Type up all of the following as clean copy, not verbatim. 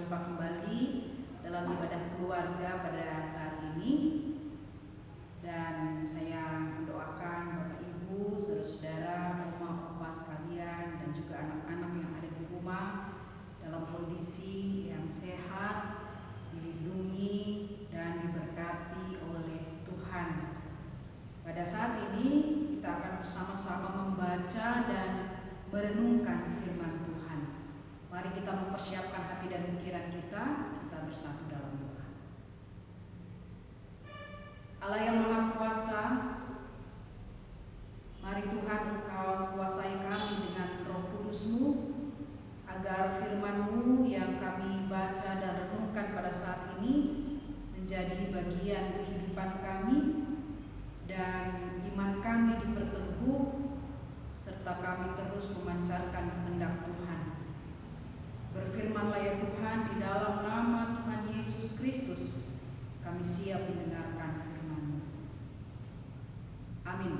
berjumpa kembali dalam ibadah keluarga pada saat ini. Dan saya mendoakan Bapak Ibu, saudara-saudara, oma opa sekalian, dan juga anak-anak yang ada di rumah dalam kondisi yang sehat, dilindungi dan diberkati oleh Tuhan. Pada saat ini kita akan bersama-sama membaca dan merenungkan firman Tuhan. Mari kita mempersiapkan hati dan pikiran kita bersatu dalam doa. Allah yang Maha Kuasa, mari Tuhan Engkau kuasai kami dengan Roh Kudus-Mu, agar firman-Mu yang kami baca dan renungkan pada saat ini menjadi bagian kehidupan kami, dan iman kami diperteguh, serta kami terus memancarkan kehendak Tuhan. Berfirmanlah ya Tuhan, di dalam nama Tuhan Yesus Kristus kami siap mendengarkan firman-Mu. Amin.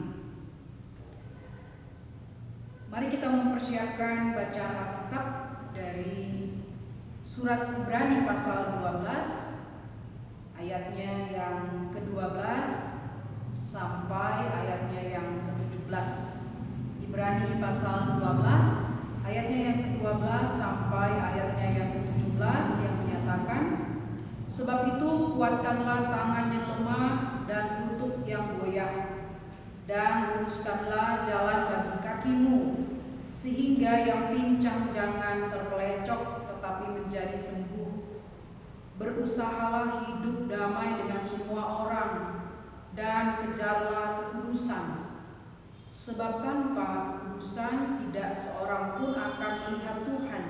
Mari kita mempersiapkan bacaan Alkitab dari surat Ibrani pasal 12 ayatnya yang ke-12 sampai ayatnya yang ke-17. Ibrani pasal 12 ayatnya yang ke-12 sampai ayatnya yang ke-17 yang menyatakan, sebab itu kuatkanlah tangan yang lemah dan lutut yang goyah, dan luruskanlah jalan bagi kakimu, sehingga yang pincang jangan terpelecok tetapi menjadi sembuh. Berusahalah hidup damai dengan semua orang, dan kejarlah kekudusan, sebab tanpa kekudusan tidak seorang pun akan melihat Tuhan.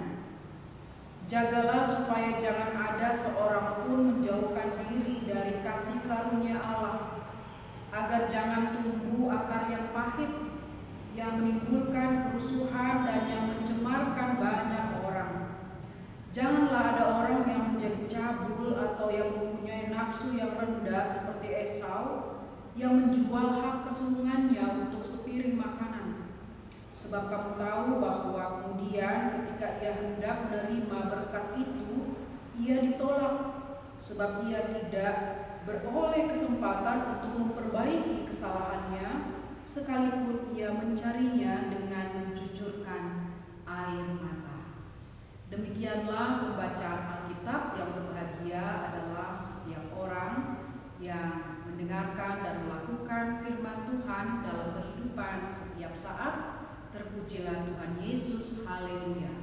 Jagalah supaya jangan ada seorang pun menjauhkan diri dari kasih karunia Allah, agar jangan tumbuh akar yang pahit, yang menimbulkan kerusuhan dan yang mencemarkan banyak orang. Janganlah ada orang yang menjadi cabul atau yang mempunyai nafsu yang rendah seperti Esau, yang menjual hak kesulungannya untuk sepiring makanan. Sebab kamu tahu bahwa kemudian ketika ia hendak menerima berkat itu, ia ditolak, sebab ia tidak beroleh kesempatan untuk memperbaiki kesalahannya, sekalipun ia mencarinya dengan mencucurkan air mata. Demikianlah pembacaan Alkitab. Yang berbahagia adalah setiap orang yang mendengarkan dan melakukan firman Tuhan dalam kehidupan setiap saat. Terpujilah Tuhan Yesus. Haleluya.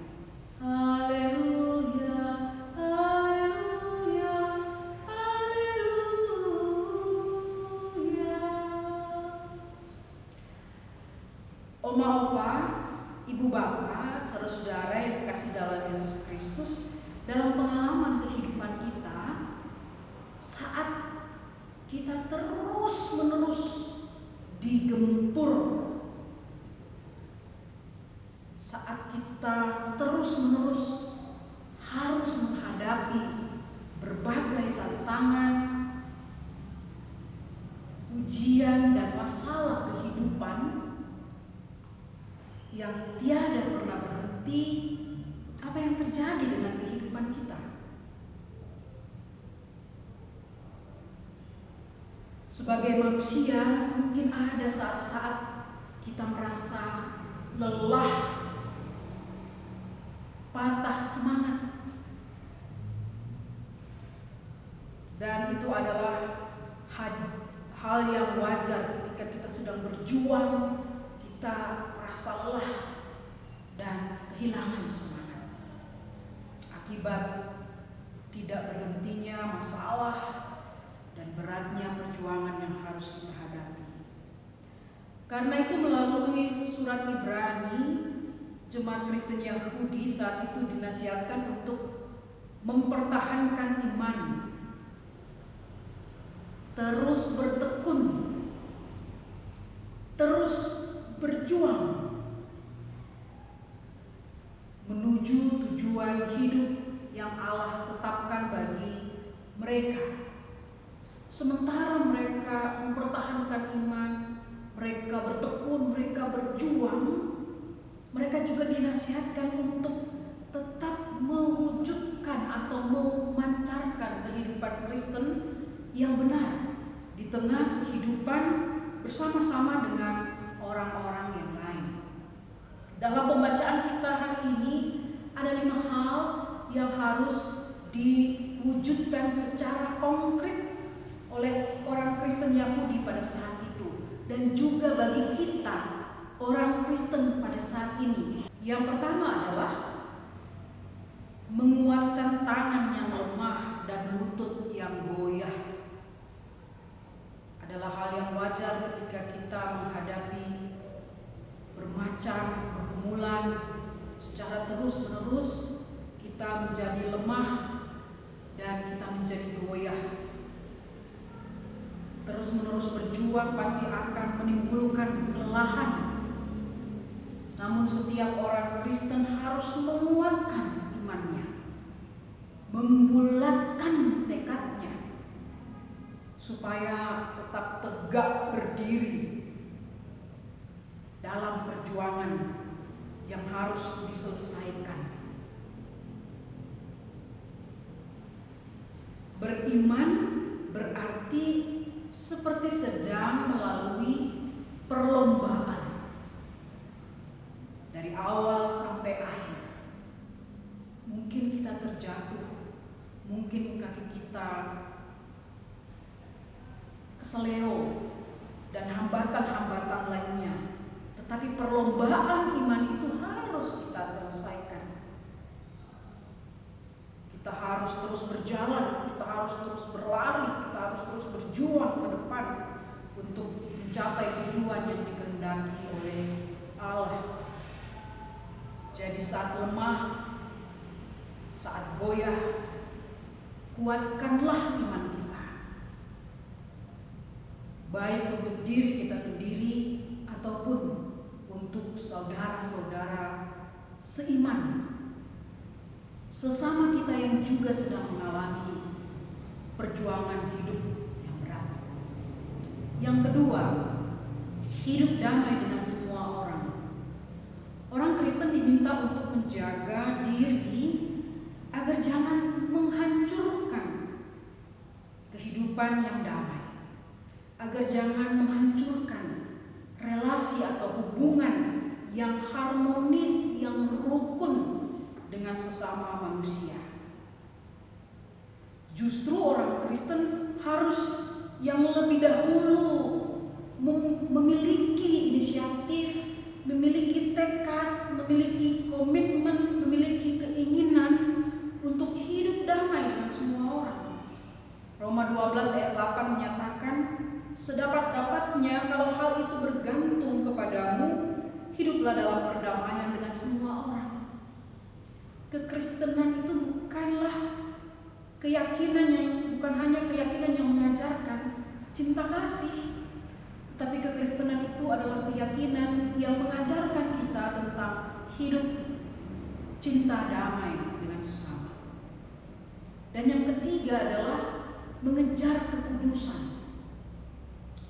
Haleluya. Haleluya. Haleluya. Oma opa, ibu bapak, saudara-saudara yang dikasihi dalam Yesus Kristus, dalam pengalaman kehidupan kita, saat kita terus-menerus digempur, saat kita terus-menerus harus menghadapi berbagai tantangan, ujian dan masalah kehidupan yang tiada pernah berhenti, apa yang terjadi dengan kehidupan kita? Sebagai manusia, mungkin ada saat-saat kita merasa lelah, patah semangat. Dan itu adalah hal yang wajar ketika kita sedang berjuang, kita merasa lelah dan kehilangan semangat. Akibat tidak berhentinya masalah dan beratnya perjuangan yang harus kita hadapi. Karena itu melalui surat Ibrani, jemaat Kristen Yahudi saat itu dinasihatkan untuk mempertahankan iman, terus bertekun, terus berjuang menuju tujuan hidup yang Allah tetapkan bagi mereka. Sementara mereka mempertahankan iman, mereka bertekun, mereka berjuang, mereka juga dinasihatkan untuk tetap mewujudkan mewujudkan atau memancarkan kehidupan Kristen yang benar di tengah kehidupan bersama-sama dengan orang-orang yang lain. Dalam pembacaan kita hari ini ada 5 hal yang harus diwujudkan secara konkret oleh orang Kristen Yahudi pada saat itu dan juga bagi kita orang Kristen pada saat ini. Yang pertama adalah menguatkan tangan yang lemah dan lutut yang goyah. Adalah hal yang wajar ketika kita menghadapi bermacam pergumulan secara terus-menerus. Kita menjadi lemah dan kita menjadi goyah. Terus-menerus berjuang pasti akan menimbulkan kelelahan. Namun setiap orang Kristen harus menguatkan imannya, membulatkan tekadnya, supaya tetap tegak berdiri dalam perjuangan yang harus diselesaikan. Beriman berarti seperti sedang melalui perlombaan dari awal sampai akhir. Mungkin kita terjatuh, mungkin kaki kita keseleo dan hambatan-hambatan lainnya, tetapi perlombaan iman itu harus kita selesaikan. Kita harus terus berjalan, kita harus terus berlari, kita harus terus berjuang ke depan untuk mencapai tujuan yang dikehendaki oleh Allah. Jadi saat lemah, saat goyah, kuatkanlah iman kita, baik untuk diri kita sendiri ataupun untuk saudara-saudara seiman, sesama kita yang juga sedang mengalami perjuangan hidup yang berat. Yang kedua, hidup damai dengan semua orang. Orang Kristen diminta untuk menjaga diri agar jangan menghancurkan kehidupan yang damai, agar jangan menghancurkan relasi atau hubungan yang harmonis, yang rukun dengan sesama manusia. Justru orang Kristen harus yang lebih dahulu memiliki inisiatif, memiliki tekad, memiliki komitmen, memiliki keinginan untuk hidup damai dengan semua orang. Roma 12 ayat 8 menyatakan, sedapat-dapatnya kalau hal itu bergantung kepadamu, hiduplah dalam perdamaian dengan semua orang. Kekristenan itu bukan hanya keyakinan yang mengajarkan cinta kasih, tapi kekristenan itu adalah keyakinan yang mengajarkan kita tentang hidup cinta damai dengan sesama. Dan yang ketiga adalah mengejar kekudusan.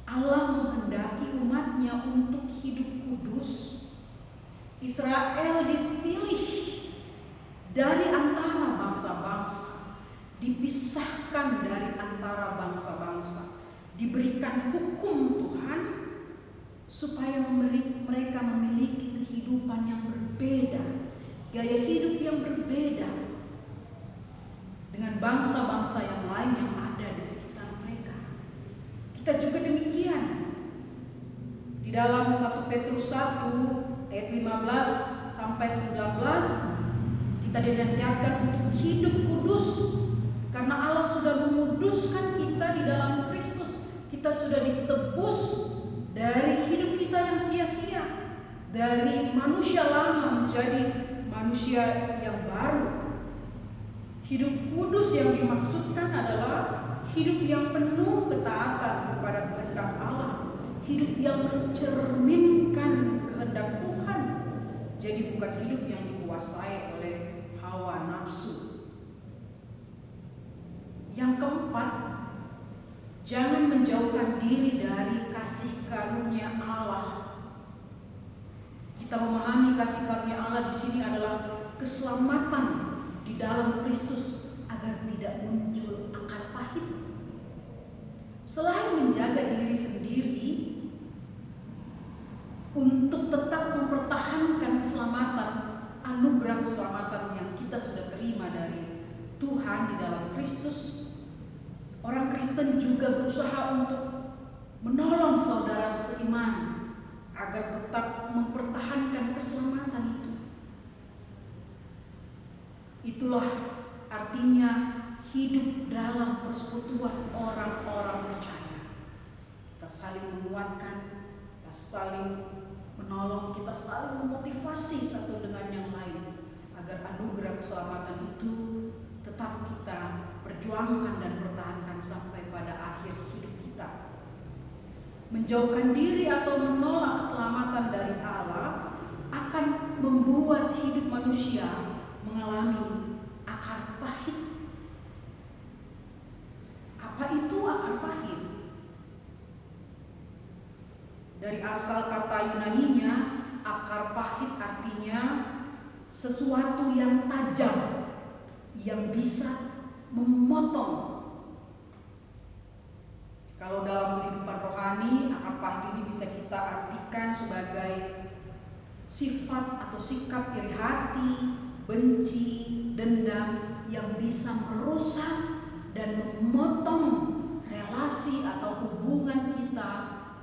Allah menghendaki umatnya untuk hidup kudus. Israel dipilih dari antara bangsa-bangsa, dipisahkan dari antara bangsa-bangsa, diberikan hukum Tuhan supaya mereka memiliki kehidupan yang berbeda, gaya hidup yang berbeda dengan bangsa-bangsa yang lain yang ada di sekitar mereka. Kita juga demikian. Di dalam 1 Petrus 1 ayat 15 sampai 19 kita dinasihatkan untuk hidup kudus karena Allah sudah menguduskan kita di dalam Kristus. Kita sudah ditebus dari hidup kita yang sia-sia, dari manusia lama menjadi manusia yang baru. Hidup kudus yang dimaksudkan adalah hidup yang penuh ketaatan kepada kehendak Allah, hidup yang mencerminkan kehendak Tuhan. Jadi bukan hidup yang dikuasai oleh hawa nafsu. Yang keempat, jangan menjauhkan diri dari kasih karunia Allah. Kita memahami kasih karunia Allah di sini adalah keselamatan di dalam Kristus agar tidak muncul akar pahit. Selain menjaga diri sendiri untuk tetap mempertahankan keselamatan, anugerah keselamatan yang kita sudah terima dari Tuhan di dalam Kristus, orang Kristen juga berusaha untuk menolong saudara seiman agar tetap mempertahankan keselamatan itu. Itulah artinya hidup dalam persekutuan orang-orang percaya. Kita saling menguatkan, kita saling menolong, kita saling memotivasi satu dengan yang lain agar anugerah keselamatan itu tetap kita perjuangkan dan pertahankan sampai pada akhir hidup kita. Menjauhkan diri atau menolak keselamatan dari Allah akan membuat hidup manusia mengalami akar pahit. Apa itu akar pahit? Dari asal kata Yunaninya, akar pahit artinya sesuatu yang tajam yang bisa memotong. Kalau dalam kehidupan rohani, akar pahit ini bisa kita artikan sebagai sifat atau sikap iri hati, benci, dendam yang bisa merusak dan memotong relasi atau hubungan kita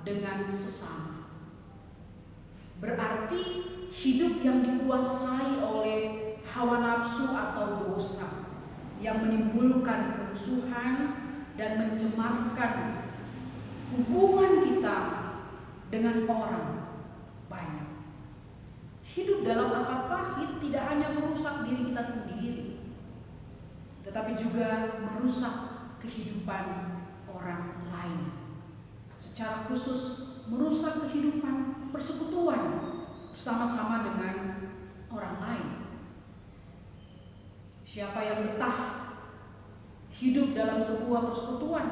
dengan sesama. Berarti hidup yang dikuasai oleh hawa nafsu atau dosa yang menimbulkan kerusuhan dan mencemarkan hubungan kita dengan orang banyak. Hidup dalam akar pahit tidak hanya merusak diri kita sendiri, tetapi juga merusak kehidupan orang lain. Secara khusus merusak kehidupan persekutuan bersama-sama dengan orang lain. Siapa yang betah hidup dalam sebuah persekutuan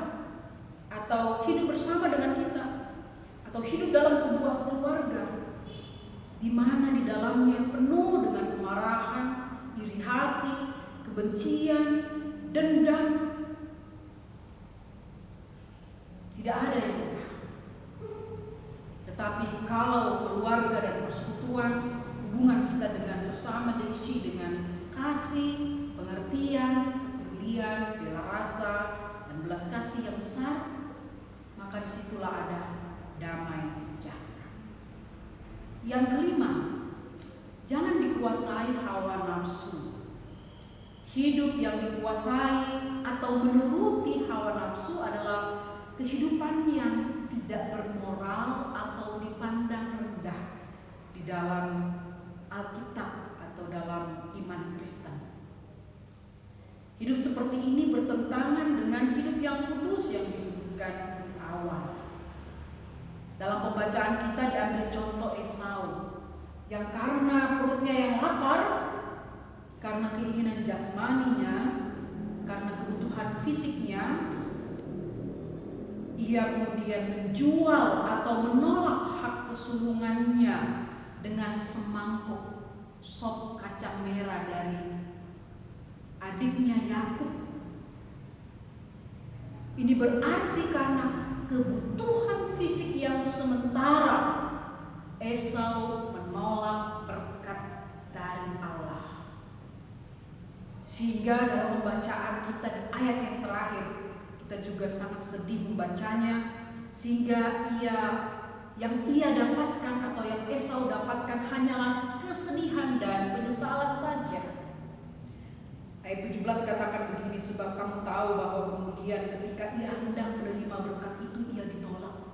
atau hidup bersama dengan kita atau hidup dalam sebuah keluarga di mana di dalamnya penuh dengan kemarahan, iri hati, kebencian, dendam, tidak ada yang betah. Tetapi kalau keluarga dan persekutuan, hubungan kita dengan sesama diisi dengan kasih, pengertian, kepedulian, bela rasa, dan belas kasih yang besar, maka disitulah ada damai sejahtera. Yang kelima, jangan dikuasai hawa nafsu. Hidup yang dikuasai atau menuruti hawa nafsu adalah kehidupan yang tidak bermoral atau dipandang rendah di dalam Alkitab atau dalam iman Kristen. Hidup seperti ini bertentangan dengan hidup yang kudus yang disebutkan di awal. Dalam pembacaan kita diambil contoh Esau yang karena perutnya yang lapar, karena keinginan jasmaninya, karena kebutuhan fisiknya, ia kemudian menjual atau menolak hak kesulungannya dengan semangkuk sop kacang merah dari adiknya Yakub. Ini berarti karena kebutuhan fisik yang sementara, Esau menolak berkat dari Allah. Sehingga dalam pembacaan kita di ayat yang terakhir, kita juga sangat sedih membacanya, sehingga yang ia dapatkan atau yang Esau dapatkan hanyalah kesedihan dan penyesalan saja. Ayat 17 katakan begini, sebab kamu tahu bahwa kemudian ketika ia hendak menerima berkat itu, ia ditolak.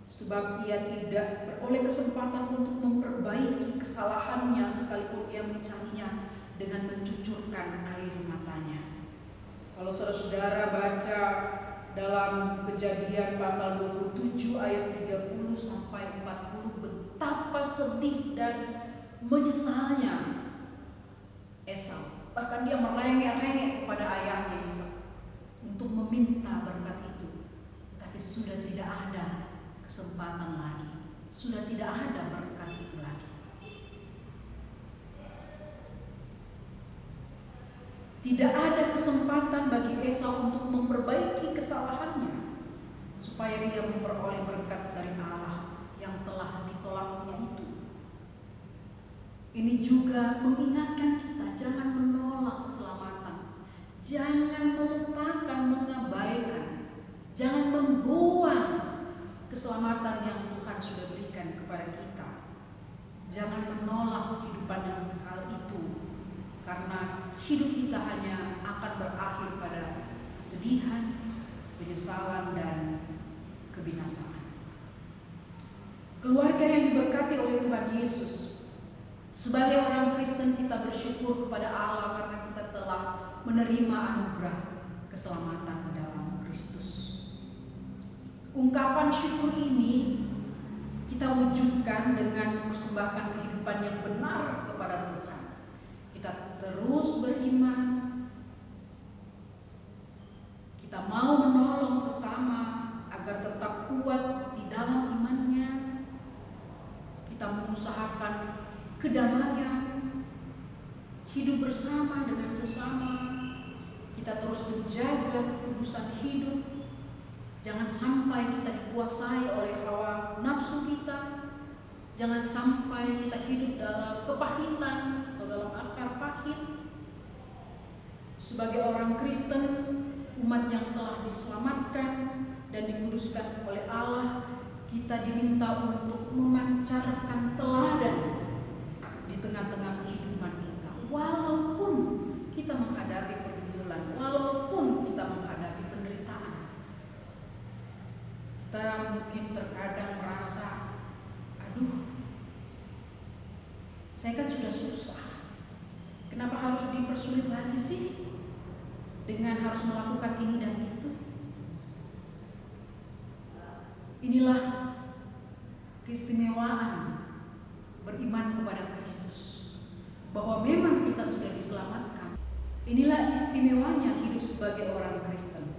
Sebab ia tidak beroleh kesempatan untuk memperbaiki kesalahannya sekalipun ia mencarinya dengan mencucurkan air matanya. Kalau saudara-saudara baca dalam Kejadian pasal 27 ayat 30 sampai 40, betapa sedih dan menyesalnya Esau. Bahkan dia merengek-rengek kepada ayahnya Ishak untuk meminta berkat itu. Tapi sudah tidak ada kesempatan lagi. Sudah tidak ada berkat itu lagi. Tidak ada kesempatan bagi Esau untuk memperbaiki kesalahannya supaya dia memperoleh berkat dari Allah yang telah ditolaknya itu. Ini juga mengingatkan kita jangan menolak keselamatan, jangan melupakan, mengabaikan, jangan membuang keselamatan yang Tuhan sudah berikan kepada kita. Jangan menolak kehidupan yang hal itu, karena hidup kita hanya akan berakhir pada kesedihan, penyesalan, dan kebinasaan. Keluarga yang diberkati oleh Tuhan Yesus, sebagai orang Kristen kita bersyukur kepada Allah karena kita telah menerima anugerah keselamatan di dalam Kristus. Ungkapan syukur ini kita wujudkan dengan mempersembahkan kehidupan yang benar kepada Tuhan. Kita terus beriman, kita mau menolong sesama agar tetap kuat di dalam imannya. Kita mengusahakan kedamaian, hidup bersama dengan sesama. Kita terus menjaga kekudusan hidup. Jangan sampai kita dikuasai oleh hawa nafsu kita. Jangan sampai kita hidup dalam kepahitan atau dalam akar pahit. Sebagai orang Kristen, umat yang telah diselamatkan dan dikuduskan oleh Allah, kita diminta untuk memancarkan teladan di tengah-tengah kehidupan kita. Walaupun kita menghadapi pergumulan, walaupun kita menghadapi penderitaan. Kita mungkin terkadang merasa, aduh, saya kan sudah susah. Kenapa harus dipersulit lagi sih? Dengan harus melakukan ini dan itu. Inilah keistimewaan beriman kepada Kristus, bahwa memang kita sudah diselamatkan. Inilah istimewanya hidup sebagai orang Kristen.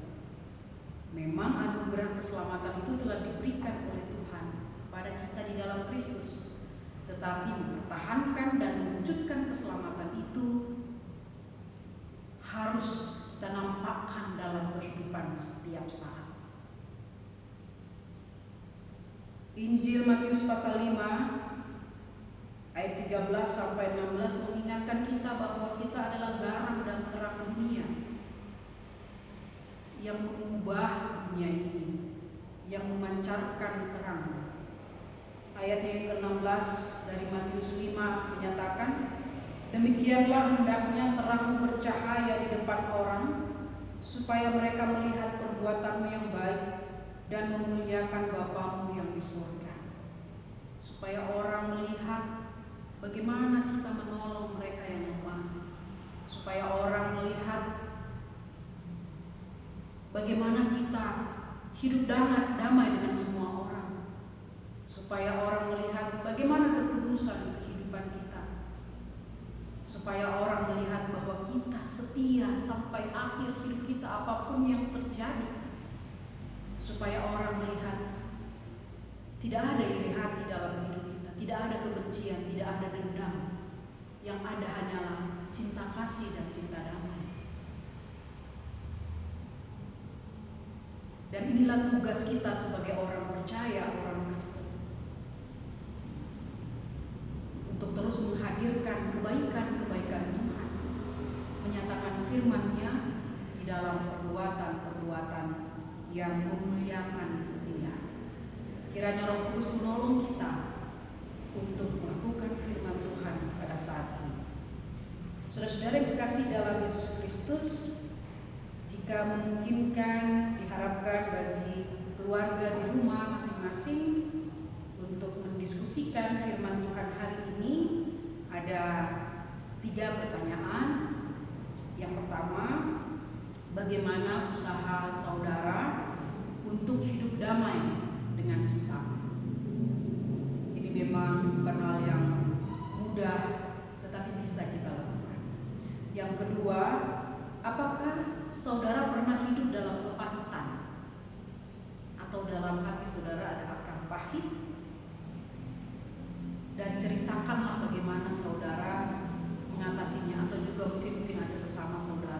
Memang anugerah keselamatan itu telah diberikan oleh Tuhan kepada kita di dalam Kristus, tetapi mempertahankan dan mewujudkan keselamatan itu harus kita nampakkan dalam kehidupan setiap saat. Injil Matius pasal 5 ayat 13 sampai 16 mengingatkan kita bahwa kita adalah garam dan terang dunia yang mengubah dunia ini, yang memancarkan terang. Ayatnya yang ke-16 dari Matius 5 menyatakan, demikianlah hendaknya terangmu bercahaya di depan orang, supaya mereka melihat perbuatanmu yang baik dan memuliakan Bapamu yang di surga. Supaya orang melihat bagaimana kita menolong mereka yang lemah. Supaya orang melihat bagaimana kita hidup damai dengan semua orang. Supaya orang melihat bagaimana kekudusan kehidupan kita. Supaya orang melihat bahwa kita setia sampai akhir hidup kita apapun yang terjadi. Supaya orang melihat tidak ada iri hati dalam hidup kita, tidak ada kebencian, tidak ada dendam. Yang ada hanyalah cinta kasih dan cinta damai. Dan inilah tugas kita sebagai orang percaya, orang Kristen, untuk terus menghadirkan kebaikan-kebaikan Tuhan, menyatakan firman-Nya di dalam perbuatan-perbuatan yang memuliakan Dia. Kiranya Roh Kudus menolong kita untuk melakukan firman Tuhan pada saat ini. Saudara-saudara yang dikasihi dalam Yesus Kristus, jika memungkinkan, diharapkan bagi keluarga di rumah masing-masing untuk mendiskusikan firman Tuhan hari ini, ada 3 pertanyaan. Yang pertama, bagaimana usaha saudara untuk hidup damai dengan sesama? Ini memang bukan hal yang mudah, tetapi bisa kita lakukan. Yang kedua, apakah saudara pernah hidup dalam kepahitan? Atau dalam hati saudara ada akar pahit? Dan ceritakanlah bagaimana saudara mengatasinya, atau juga mungkin ada sesama saudara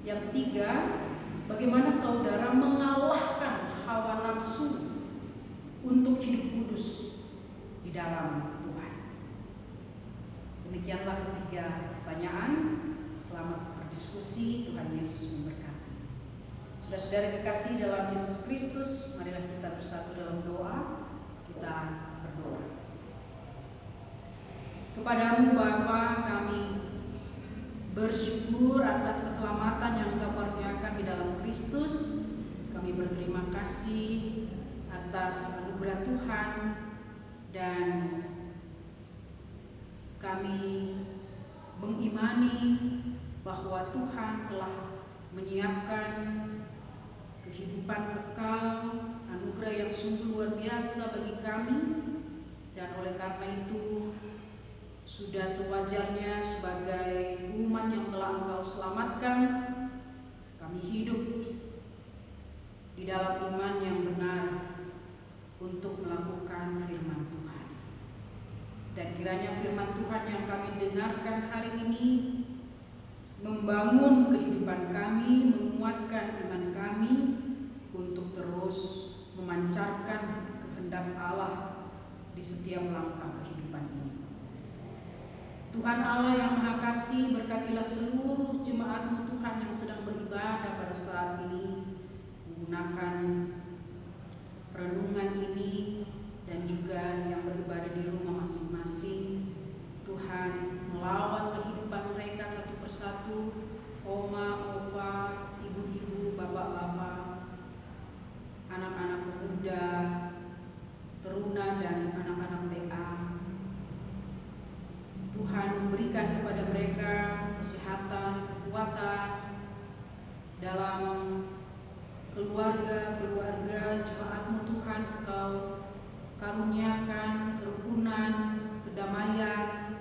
Yang ketiga, bagaimana saudara mengalahkan hawa nafsu untuk hidup kudus di dalam Tuhan. Demikianlah ketiga pertanyaan. Selamat berdiskusi. Tuhan Yesus memberkati. Saudara-saudara kekasih dalam Yesus Kristus, marilah kita bersatu dalam doa. Kita berdoa. Kepadamu Bapa, kami bersyukur atas keselamatan yang Engkau karuniakan di dalam Kristus. Kami berterima kasih atas anugerah Tuhan, dan kami mengimani bahwa Tuhan telah menyiapkan kehidupan kekal, anugerah yang sungguh luar biasa bagi kami, dan oleh karena itu sudah sewajarnya sebagai umat yang telah Engkau selamatkan, kami hidup di dalam iman yang benar untuk melakukan firman Tuhan. Dan kiranya firman Tuhan yang kami dengarkan hari ini membangun kehidupan kami, menguatkan iman kami untuk terus memancarkan kehendak Allah di setiap langkah kehidupan ini. Tuhan Allah yang Maha Kasih, berkatilah seluruh jemaat-Mu Tuhan yang sedang beribadah pada saat ini, menggunakan renungan ini, dan juga yang beribadah di rumah masing-masing. Tuhan melawat kehidupan mereka satu persatu, oma, opa, ibu-ibu, bapak-bapak, anak-anak muda, teruna, dan anak-anak PA. Tuhan memberikan kepada mereka kesehatan, kekuatan dalam keluarga jemaat-Mu Tuhan. Engkau karuniakan kerukunan, kedamaian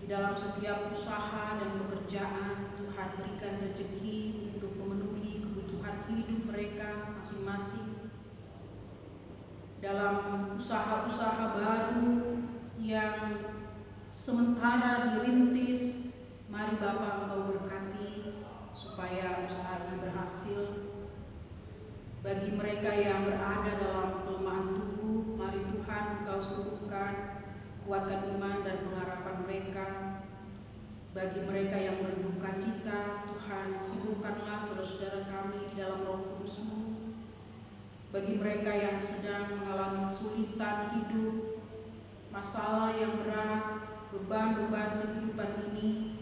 di dalam setiap usaha dan pekerjaan. Tuhan berikan rezeki untuk memenuhi kebutuhan hidup mereka masing-masing. Dalam usaha-usaha baru yang sementara dirintis, mari Bapa Engkau berkati supaya usaha ini berhasil. Bagi mereka yang berada dalam kelemahan tubuh, mari Tuhan Engkau sembuhkan, kuatkan iman dan pengharapan mereka. Bagi mereka yang berduka cita, Tuhan hidupkanlah saudara-saudara kami di dalam Roh Kudus-Mu. Bagi mereka yang sedang mengalami kesulitan hidup, masalah yang berat, beban-beban kehidupan ini,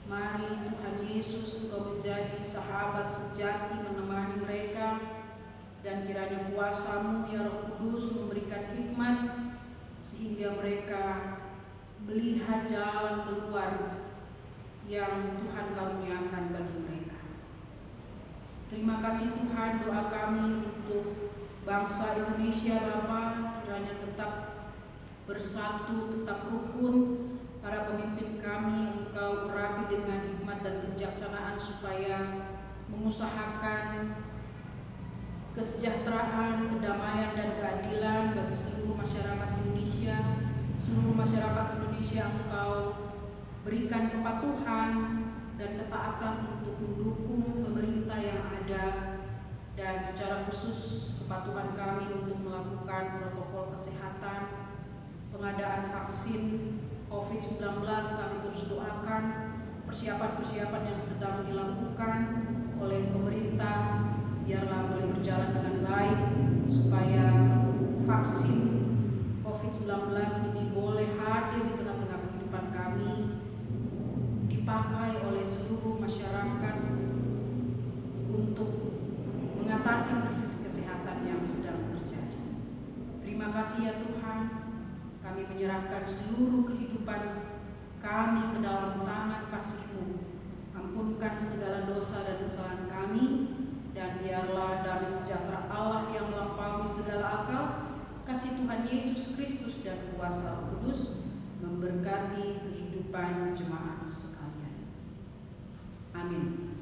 mari Tuhan Yesus Engkau menjadi sahabat sejati menemani mereka, dan kiranya kuasa-Mu ya Roh Kudus memberikan hikmat sehingga mereka melihat jalan keluar yang Tuhan karuniakan bagi mereka. Terima kasih Tuhan, doa kami untuk bangsa Indonesia Bapa, kiranya tetap bersatu, tetap rukun. Para pemimpin kami Engkau urapi dengan hikmat dan kebijaksanaan supaya mengusahakan kesejahteraan, kedamaian, dan keadilan bagi seluruh masyarakat Indonesia. Seluruh masyarakat Indonesia Engkau berikan kepatuhan dan ketaatan untuk mendukung pemerintah yang ada, dan secara khusus kepatuhan kami untuk melakukan protokol kesehatan, pengadaan vaksin COVID-19. Kami terus doakan persiapan-persiapan yang sedang dilakukan oleh pemerintah biarlah boleh berjalan dengan baik, supaya vaksin COVID-19 ini boleh hadir di tengah-tengah kehidupan kami, dipakai oleh seluruh masyarakat untuk mengatasi krisis kesehatan yang sedang terjadi. Terima kasih ya Tuhan, kami menyerahkan seluruh kehidupan kami ke dalam tangan kasih-Mu. Ampunkan segala dosa dan kesalahan kami, dan biarlah damai sejahtera Allah yang melampaui segala akal, kasih Tuhan Yesus Kristus dan kuasa Roh Kudus memberkati kehidupan jemaat sekalian. Amin.